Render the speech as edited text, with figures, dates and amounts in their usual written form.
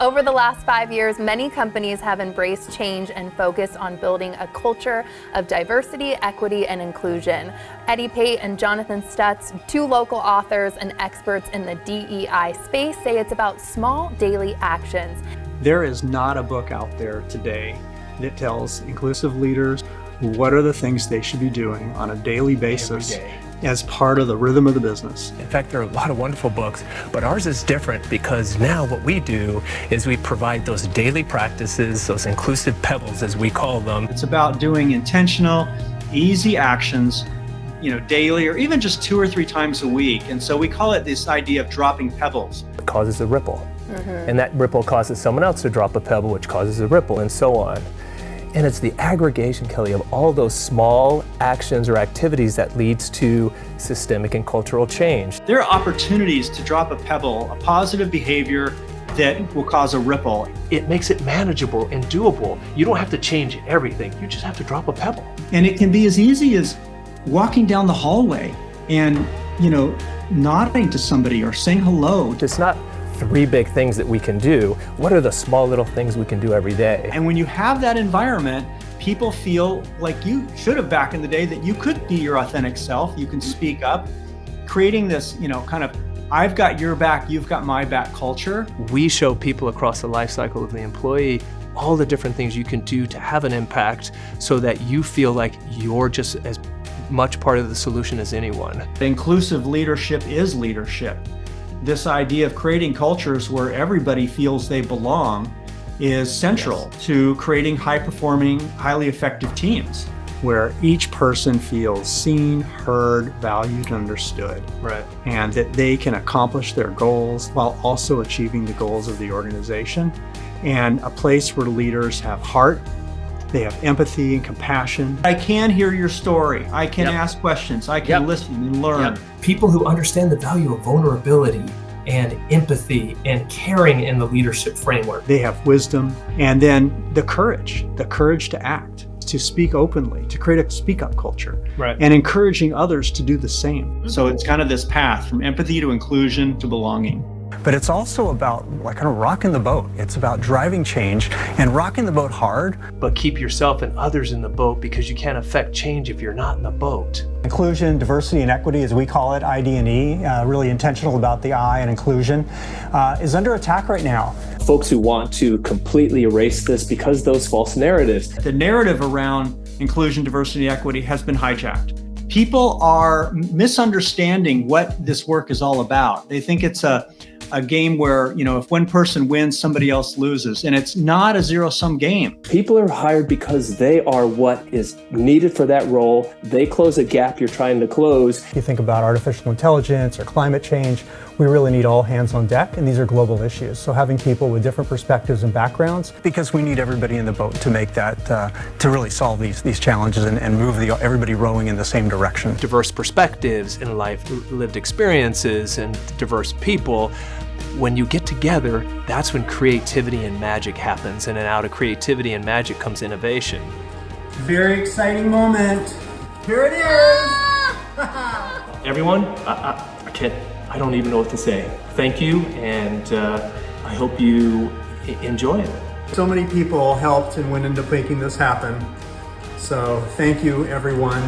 Over the last 5 years, many companies have embraced change and focused on building a culture of diversity, equity, and inclusion. Pate and Jonathan Stutz, two local authors and experts in the DEI space, say it's about small daily actions. There is not a book out there today that tells inclusive leaders what are the things they should be doing on a daily basis as part of the rhythm of the business. In fact, there are a lot of wonderful books, but ours is different because now what we do is we provide those daily practices, those inclusive pebbles as we call them. It's about doing intentional, easy actions, daily or even just 2 or 3 times a week. And so we call it this idea of dropping pebbles. It causes a ripple. And that ripple causes someone else to drop a pebble, which causes a ripple, and so on. And it's the aggregation, Kelly, of all those small actions or activities that leads to systemic and cultural change. There are opportunities to drop a pebble, a positive behavior that will cause a ripple. It makes it manageable and doable. You don't have to change everything. You just have to drop a pebble. And it can be as easy as walking down the hallway and, nodding to somebody or saying hello. It's not 3 big things that we can do. What are the small little things we can do every day? And when you have that environment, people feel like you should have back in the day, that you could be your authentic self. You can speak up, creating this, kind of I've got your back, you've got my back culture. We show people across the life cycle of the employee all the different things you can do to have an impact so that you feel like you're just as much part of the solution as anyone. Inclusive leadership is leadership. This idea of creating cultures where everybody feels they belong is central to creating high-performing, highly effective teams, where each person feels seen, heard, valued, and understood. Right. And that they can accomplish their goals while also achieving the goals of the organization. And a place where leaders have heart, they have empathy and compassion. I can hear your story. I can ask questions. I can listen and learn. People who understand the value of vulnerability and empathy and caring in the leadership framework. They have wisdom, and then the courage to act, to speak openly, to create a speak-up culture, and encouraging others to do the same. So it's kind of this path from empathy to inclusion to belonging. But it's also about kind of rocking the boat. It's about driving change and rocking the boat hard. But keep yourself and others in the boat, because you can't affect change if you're not in the boat. Inclusion, diversity, and equity, as we call it, ID&E, really intentional about the I and inclusion, is under attack right now. Folks who want to completely erase this because those false narratives. The narrative around inclusion, diversity, equity has been hijacked. People are misunderstanding what this work is all about. They think it's a game where, if one person wins, somebody else loses. And it's not a zero-sum game. People are hired because they are what is needed for that role. They close a gap you're trying to close. You think about artificial intelligence or climate change, we really need all hands on deck, and these are global issues. So having people with different perspectives and backgrounds, because we need everybody in the boat to make that, to really solve these challenges and move everybody rowing in the same direction. Diverse perspectives in life, lived experiences, and diverse people. When you get together, that's when creativity and magic happens, and then out of creativity and magic comes innovation. Very exciting moment. Here it is. Everyone, I don't even know what to say. Thank you, and I hope you enjoy it. So many people helped and went into making this happen. So thank you, everyone.